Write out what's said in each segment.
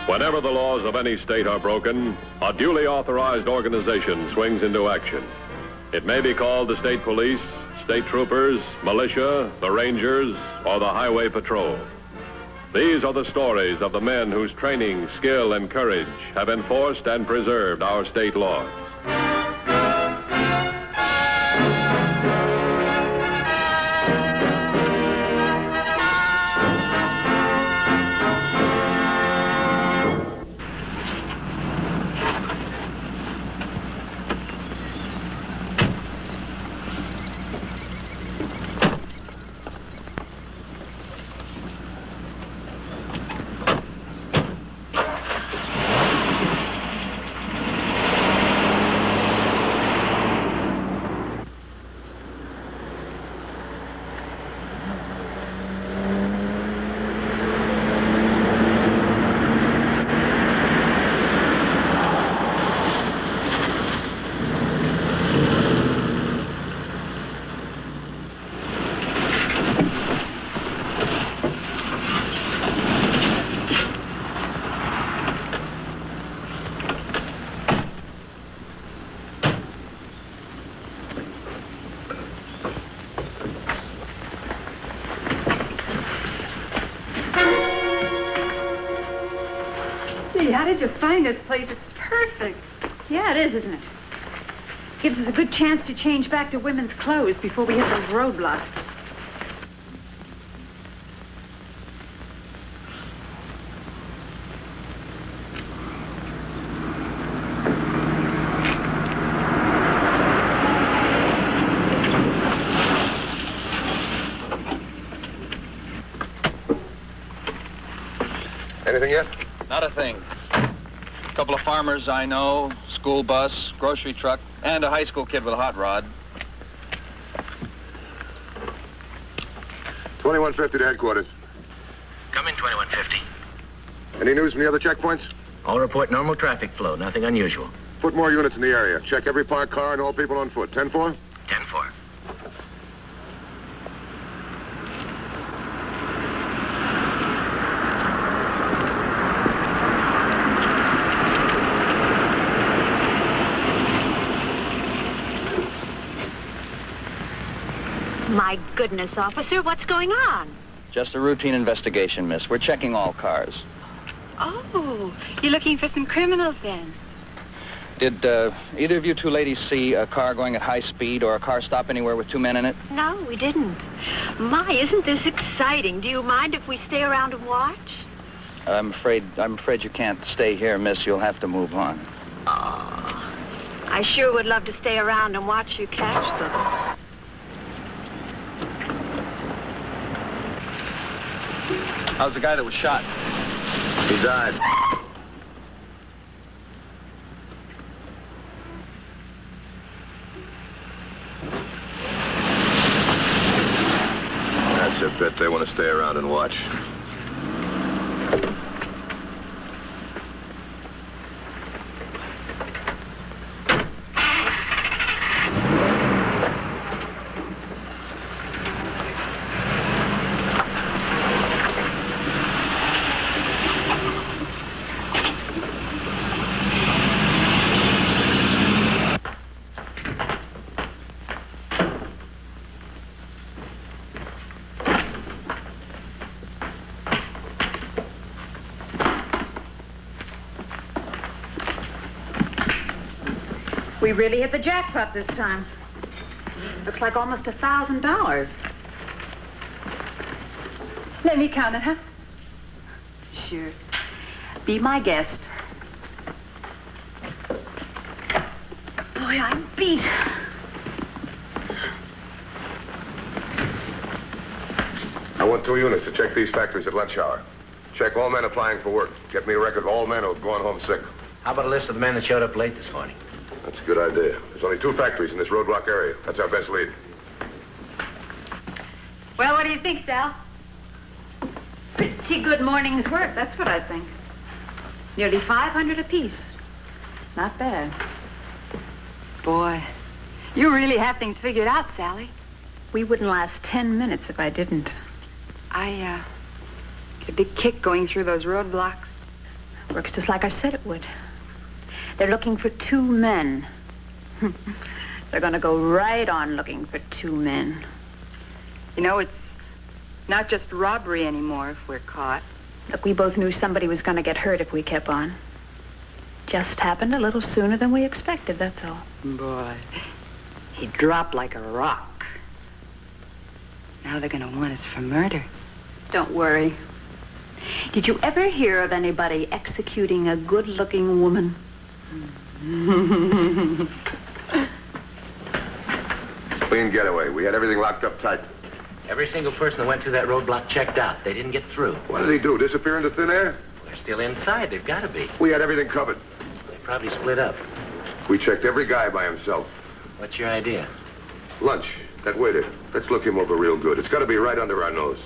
Whenever the laws of any state are broken, a duly authorized organization swings into action. It may be called the state police, state troopers, militia, the rangers, or the highway patrol. These are the stories of the men whose training, skill, and courage have enforced and preserved our state laws. How did you find this place? It's perfect. Yeah, it is, isn't it? Gives us a good chance to change back to women's clothes before we hit those roadblocks. Anything yet? Not a thing. A couple of farmers I know, school bus, grocery truck, and a high school kid with a hot rod. 2150 to headquarters. Come in, 2150. Any news from the other checkpoints? All report normal traffic flow, nothing unusual. Put more units in the area. Check every parked car and all people on foot. 10-4? 10-4. My goodness, officer, what's going on? Just a routine investigation, miss. We're checking all cars. Oh, you're looking for some criminals then? Did either of you two ladies see a car going at high speed or a car stop anywhere with two men in it? No, we didn't. My, isn't this exciting? Do you mind if we stay around and watch? I'm afraid you can't stay here, miss. You'll have to move on. Oh, I sure would love to stay around and watch you catch them. How's the guy that was shot? He died. That's a bit. They want to stay around and watch. We really hit the jackpot this time. Looks like almost $1,000. Let me count it, huh? Sure. Be my guest. Boy, I'm beat. I want 2 units to check these factories at lunch hour. Check all men applying for work. Get me a record of all men who have gone home sick. How about a list of the men that showed up late this morning? That's a good idea. There's only 2 factories in this roadblock area. That's our best lead. Well, what do you think, Sal? Pretty good morning's work, that's what I think. Nearly 500 apiece. Not bad. Boy, you really have things figured out, Sally. We wouldn't last 10 minutes if I didn't. I get a big kick going through those roadblocks. Works just like I said it would. They're looking for 2 men. They're going to go right on looking for 2 men. You know, it's not just robbery anymore if we're caught. Look, we both knew somebody was going to get hurt if we kept on. Just happened a little sooner than we expected, that's all. Boy, he dropped like a rock. Now they're going to want us for murder. Don't worry. Did you ever hear of anybody executing a good-looking woman? Clean getaway. We had everything locked up tight. Every single person that went through that roadblock checked out. They didn't get through. What did he do? Disappear into thin air? They're still inside. They've got to be. We had everything covered. They probably split up. We checked every guy by himself. What's your idea? Lunch. That waiter. Let's look him over real good. It's got to be right under our nose.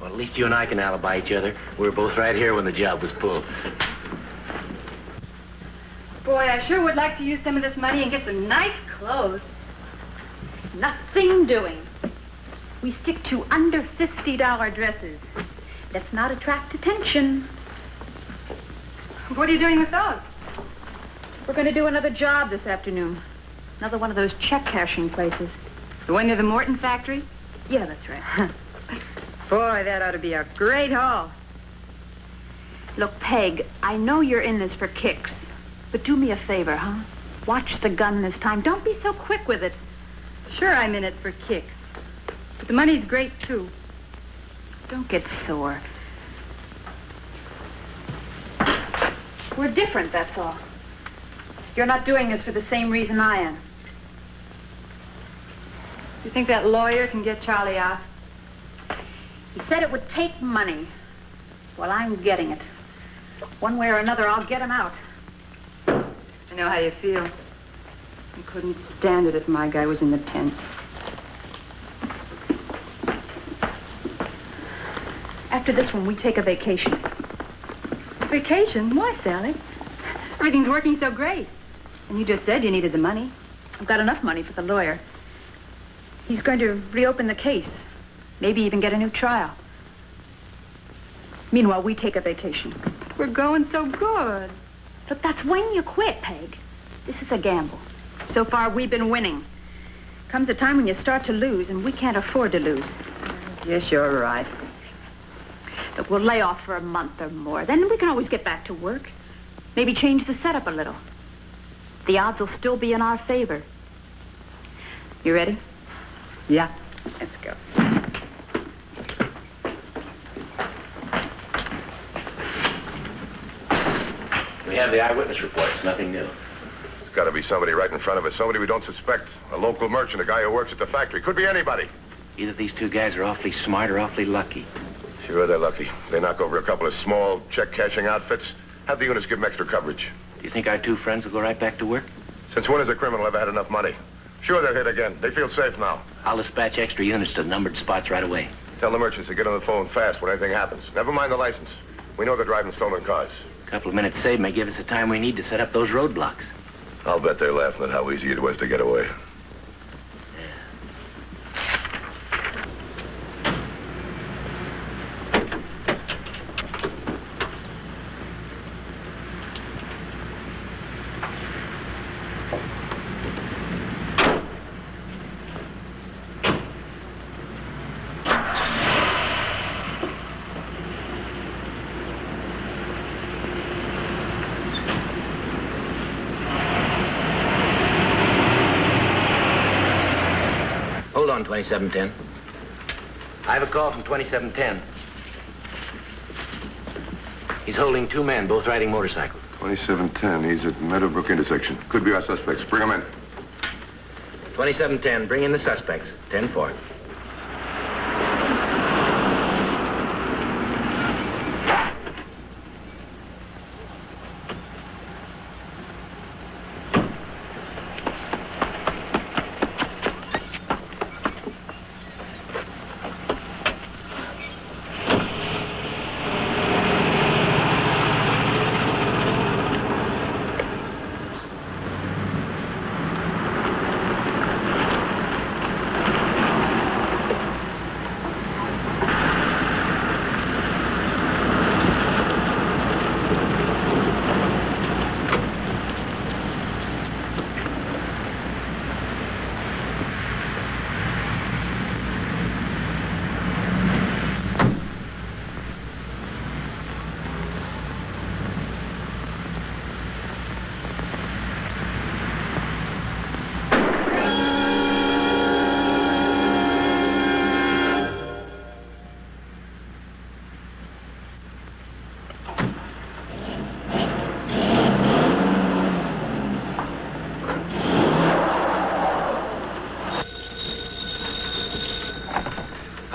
Well, at least you and I can alibi each other. We were both right here when the job was pulled. Boy, I sure would like to use some of this money and get some nice clothes. Nothing doing. We stick to under $50 dresses. Let's not attract attention. What are you doing with those? We're going to do another job this afternoon. Another one of those check cashing places. The one near the Morton factory? Yeah, that's right. Boy, that ought to be a great haul. Look, Peg, I know you're in this for kicks. But do me a favor, huh? Watch the gun this time. Don't be so quick with it. Sure, I'm in it for kicks. But the money's great, too. Don't get sore. We're different, that's all. You're not doing this for the same reason I am. You think that lawyer can get Charlie out? He said it would take money. Well, I'm getting it. One way or another, I'll get him out. I know how you feel. I couldn't stand it if my guy was in the pen. After this one, we take a vacation. Vacation? Why, Sally? Everything's working so great. And you just said you needed the money. I've got enough money for the lawyer. He's going to reopen the case. Maybe even get a new trial. Meanwhile, we take a vacation. We're going so good. Look, that's when you quit, Peg. This is a gamble. So far, we've been winning. Comes a time when you start to lose, and we can't afford to lose. Yes, you're right. Look, we'll lay off for a month or more. Then we can always get back to work. Maybe change the setup a little. The odds will still be in our favor. You ready? Yeah. Let's go. We have the eyewitness reports. Nothing new. It's got to be somebody right in front of us. Somebody we don't suspect. A local merchant, a guy who works at the factory. Could be anybody. Either these 2 guys are awfully smart or awfully lucky. Sure, they're lucky. They knock over a couple of small check-cashing outfits. Have the units give them extra coverage. Do you think our 2 friends will go right back to work? Since when has a criminal ever had enough money? Sure, they'll hit again. They feel safe now. I'll dispatch extra units to the numbered spots right away. Tell the merchants to get on the phone fast when anything happens. Never mind the license. We know they're driving stolen cars. A couple of minutes saved may give us the time we need to set up those roadblocks. I'll bet they're laughing at how easy it was to get away. Hold on, 2710. I have a call from 2710. He's holding 2 men, both riding motorcycles. 2710. He's at Meadowbrook intersection. Could be our suspects. Bring him in. 2710, bring in the suspects. 10-4.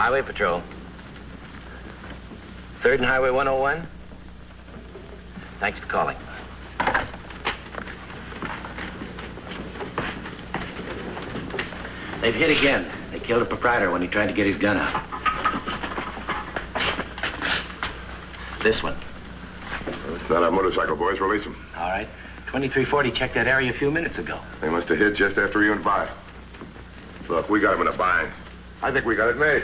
Highway Patrol. 3rd and Highway 101. Thanks for calling. They've hit again. They killed a proprietor when he tried to get his gun out. This one. It's not our motorcycle, boys. Release them. All right. 2340 checked that area a few minutes ago. They must have hit just after he went by. Look, we got him in a bind. I think we got it made.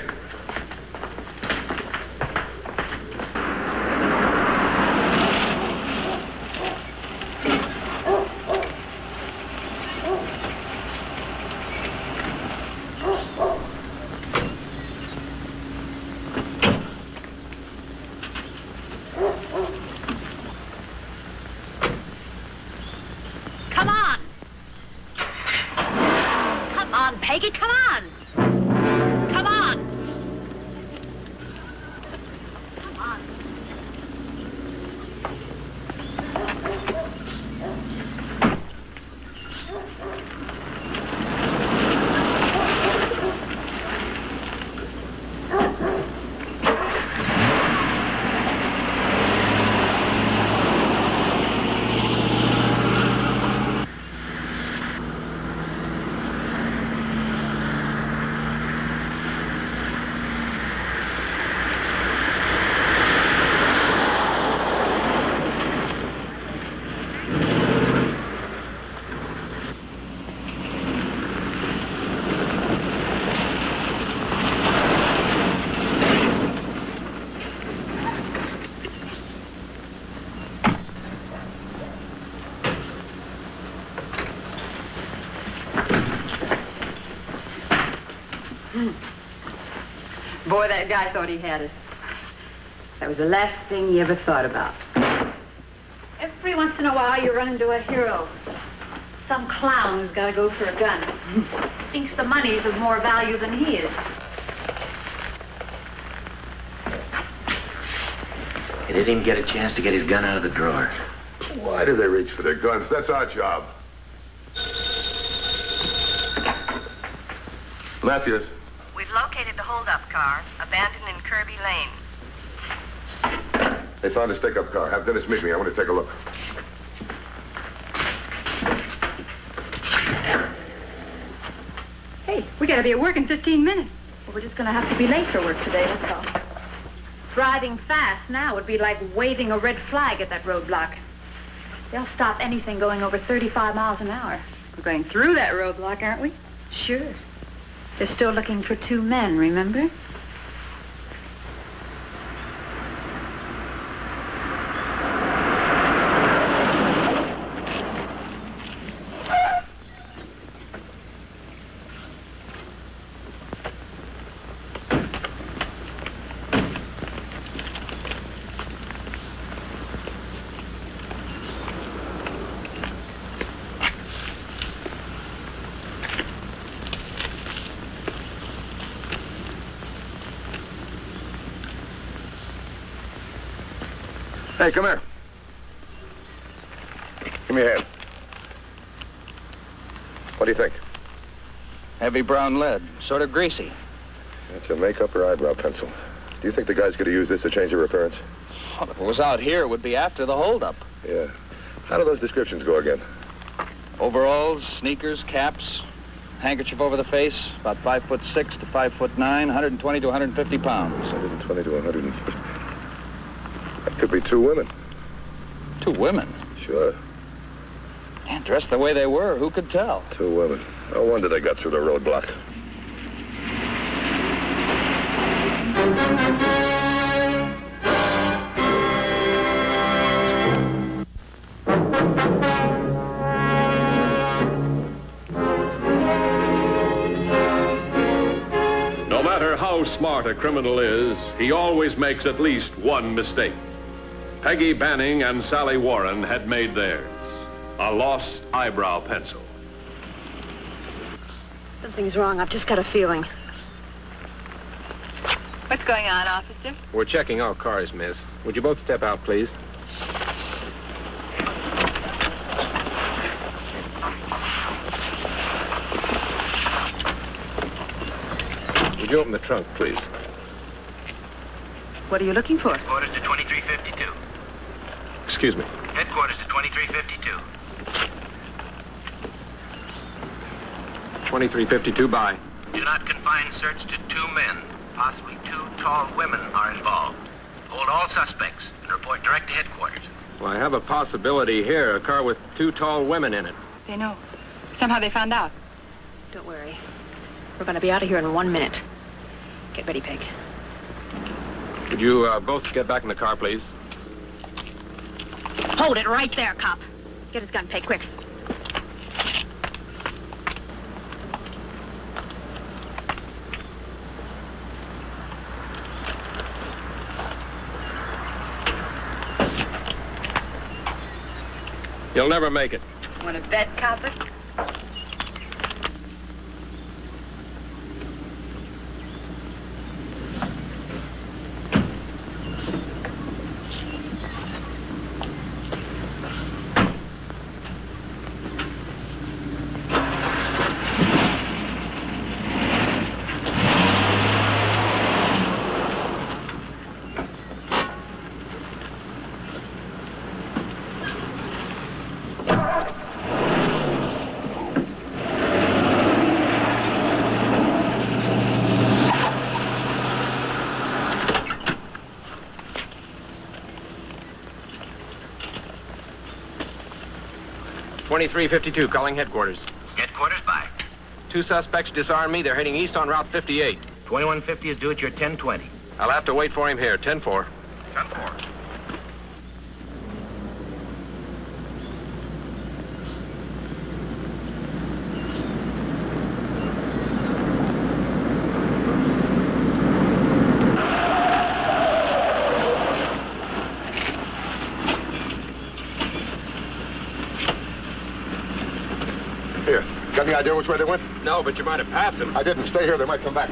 Boy, that guy thought he had us. That was the last thing he ever thought about. Every once in a while, you run into a hero. Some clown who's got to go for a gun. Thinks the money's of more value than he is. He didn't even get a chance to get his gun out of the drawer. Why do they reach for their guns? That's our job. Matthews. We've located the hold-up car, abandoned in Kirby Lane. They found a stick-up car. Have Dennis meet me. I want to take a look. Hey, we gotta be at work in 15 minutes. Well, we're just going to have to be late for work today, that's all. Driving fast now would be like waving a red flag at that roadblock. They'll stop anything going over 35 miles an hour. We're going through that roadblock, aren't we? Sure. They're still looking for 2 men, remember? Hey, come here. Give me a hand. What do you think? Heavy brown lead, sort of greasy. That's a makeup or eyebrow pencil. Do you think the guy's going to use this to change their appearance? Well, if it was out here, it would be after the holdup. Yeah. How do those descriptions go again? Overalls, sneakers, caps, handkerchief over the face, about 5'6" to 5'9", 120 to 150 pounds. 120 to 150. That could be 2 women. 2 women? Sure. And dressed the way they were, who could tell? 2 women. No wonder they got through the roadblock. No matter how smart a criminal is, he always makes at least one mistake. Peggy Banning and Sally Warren had made theirs. A lost eyebrow pencil. Something's wrong. I've just got a feeling. What's going on, officer? We're checking all cars, miss. Would you both step out, please? Would you open the trunk, please? What are you looking for? Headquarters to 2352. Excuse me. Headquarters to 2352. 2352, bye. Do not confine search to 2 men. Possibly 2 tall women are involved. Hold all suspects and report direct to headquarters. Well, I have a possibility here. A car with 2 tall women in it. They know. Somehow they found out. Don't worry. We're going to be out of here in 1 minute. Get ready, Peg. Could you both get back in the car, please? Hold it right there, cop. Get his gun, Peg, quick. You'll never make it. Want to bet, Copper? .2352, calling headquarters. Headquarters, bye. 2 suspects disarmed me. They're heading east on Route 58. 2150 is due at your 1020. I'll have to wait for him here. 10-4. 10-4. Here, got any idea which way they went? No, but you might have passed them. I didn't. Stay here. They might come back.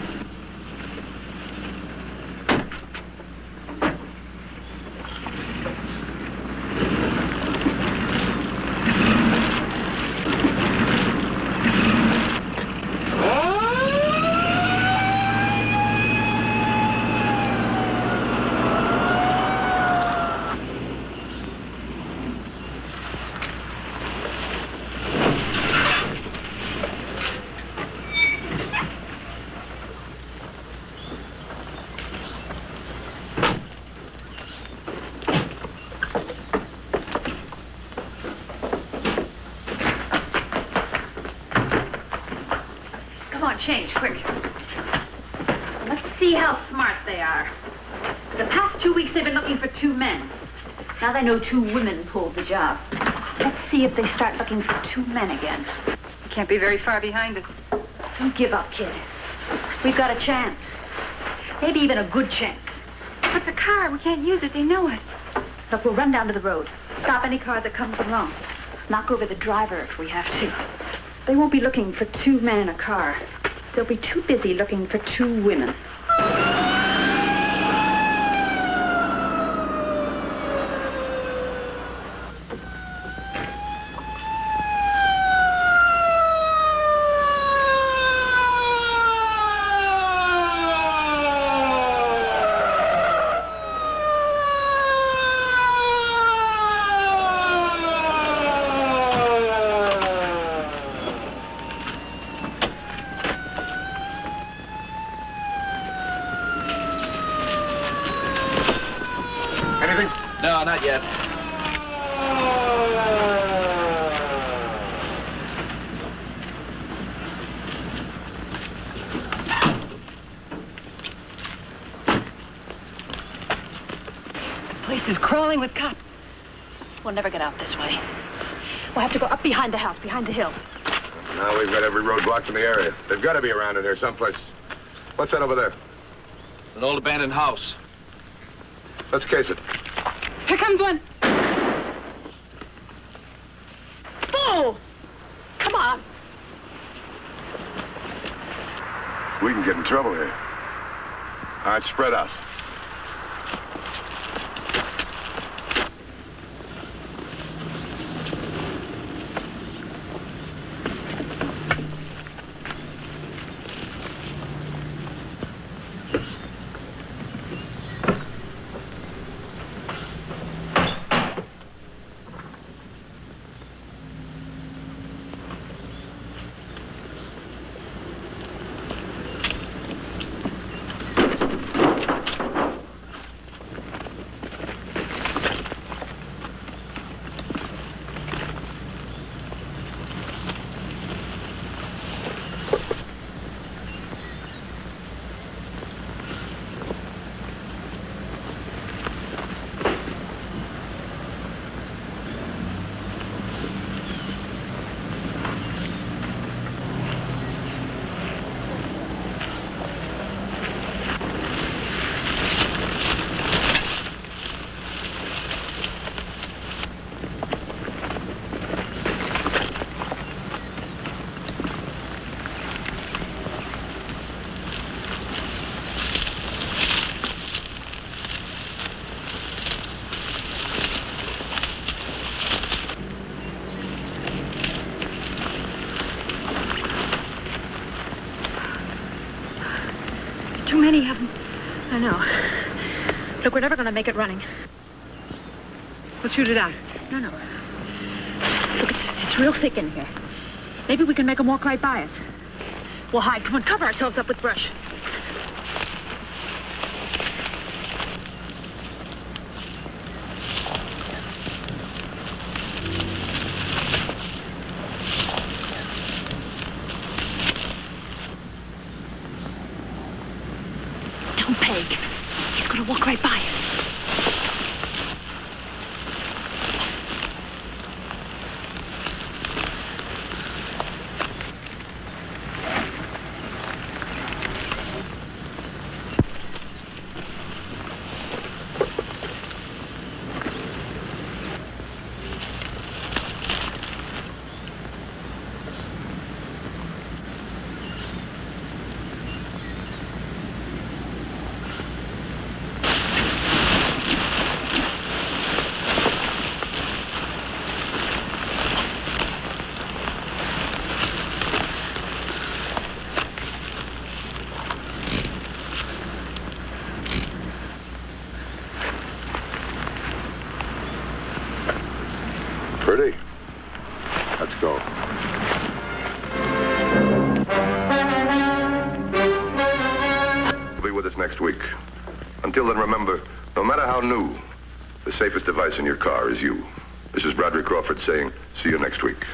Change, quick. Let's see how smart they are. For the past 2 weeks, they've been looking for 2 men. Now they know 2 women pulled the job. Let's see if they start looking for 2 men again. You can't be very far behind us. Don't give up, kid. We've got a chance. Maybe even a good chance. But the car, we can't use it. They know it. Look, we'll run down to the road. Stop any car that comes along. Knock over the driver if we have to. They won't be looking for 2 men in a car. They'll be too busy looking for 2 women. Anything? No, not yet. The place is crawling with cops. We'll never get out this way. We'll have to go up behind the house, behind the hill. Now we've got every road blocked in the area. They've got to be around in here someplace. What's that over there? An old abandoned house. Let's case it. Here comes one. Bull! Come on. We can get in trouble here. All right, spread out. many of them. I know. Look, we're never going to make it running. We'll shoot it out. No. Look, it's real thick in here. Maybe we can make them walk right by us. We'll hide. Come on, cover ourselves up with brush. Don't peg. He's going to walk right by us. Pretty. Let's go. Be with us next week. Until then, remember, no matter how new, the safest device in your car is you. This is Broderick Crawford saying, see you next week.